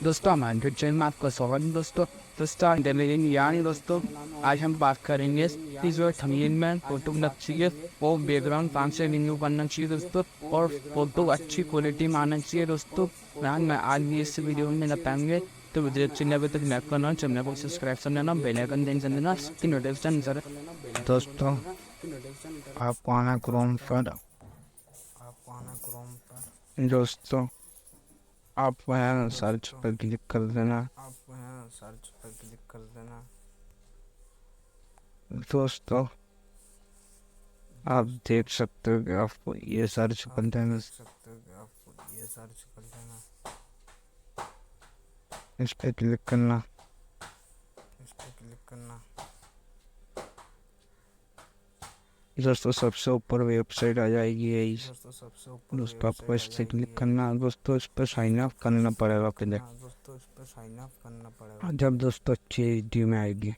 दोस्तों हमारे किचन में आपका स्वागत है दोस्तों यानी दोस्तों आज हम बात करेंगे इस जो थंबनेल में फोटो लगना चाहिए वो बैकग्राउंड कहाँ से रिन्यू करना चाहिए दोस्तों और फोटो अच्छी क्वालिटी में आना चाहिए दोस्तों। मैं आज भी इस वीडियो में बताएंगे तो वीडियो चैनल पे तक लाइक करना, चैनल को सब्सक्राइब कर लेना, बेल आइकन दे देना, नोटिफिकेशन सर। दोस्तों आपको आना क्रोम पर दोस्तों आप वहाँ सर्च पर क्लिक कर देना। दोस्तों आप देख सकते हो कि आपको ये सर्च कर देना, इस पर क्लिक करना। दोस्तों सबसे ऊपर वेबसाइट आ जाएगी यही। दोस्तों आपको इस पर क्लिक करना। दोस्तों इस पर साइन अप करना पड़ेगा पहले। जब दोस्तों अच्छी एचडी में आएगी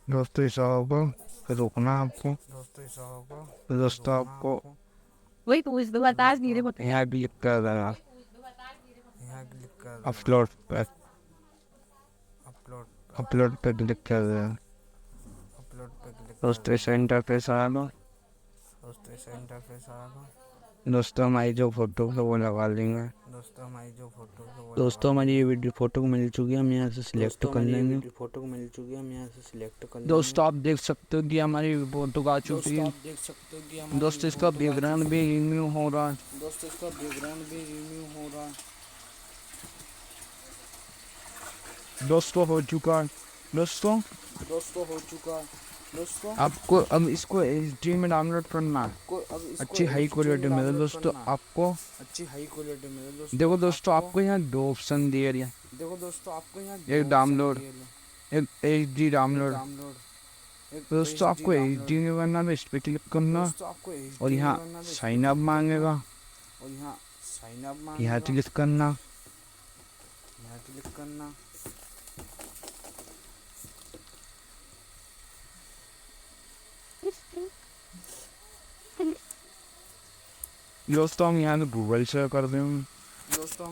दोस्तों ऐसा होगा फिर रोकना आपको। दोस्तों आपको यहाँ क्लिक कर देना अपलोड पर क्लिक कर देना। दोस्तों ऐसा इंटरफेस आएगा। दोस्तों हमारी जो फोटो है वो लगा लेंगे। दोस्तों हमारी ये वीडियो फोटो मिल चुकी है, हम यहाँ से सिलेक्ट कर लेंगे। दोस्तों आप देख सकते हो कि हमारी फोटो आ चुकी है। दोस्तों इसका बैकग्राउंड भी रिन्यू हो रहा है। दोस्तों हो चुका है। दोस्तों आपको अब इसको एचडी में डाउनलोड करना है अच्छी हाई क्वालिटी में। दोस्तों आपको देखो दोस्तों आपको यहाँ दो ऑप्शन दिए हैं, एक डाउनलोड एक एचडी डाउनलोड। दोस्तों आपको एचडी में करना है, इस पर क्लिक करना और यहाँ साइन अप मांगेगा, यहाँ क्लिक करना। दोस्तों हम यहाँ गूगल से कर देंगे। दोस्तों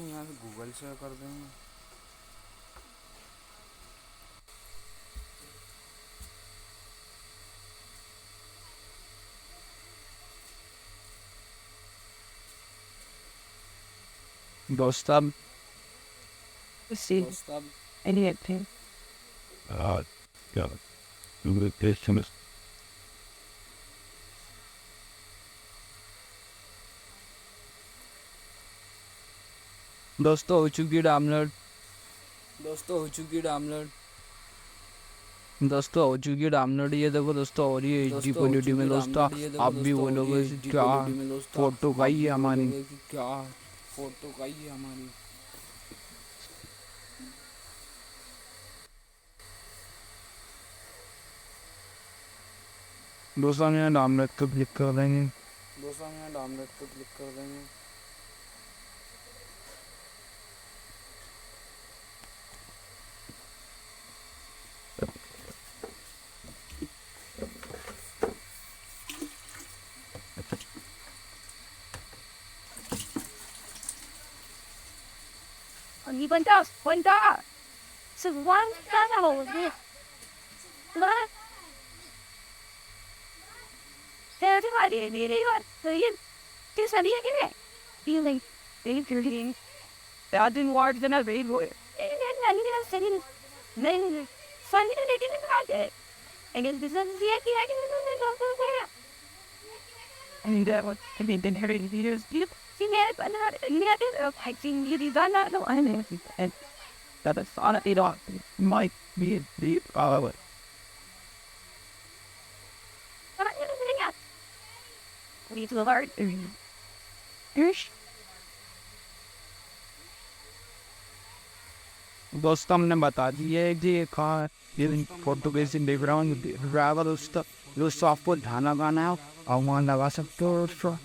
दोस्तों हो चुकी है डाउनलोड। ये देखो दोस्तों और ये एचडी क्वालिटी में। दोस्तों आप भी बोलोगे क्या फोटो का ही है हमारी। दोस्तों हम यहाँ डाउनलोड को क्लिक कर देंगे। दोस्तों हमने बता दिया है कि ये कहाँ ये फोटो कैसे बैकग्राउंड ड्राइवर दोस्तों आपको ध्यान लगाना है और वहाँ लगा सकते हो दोस्तों।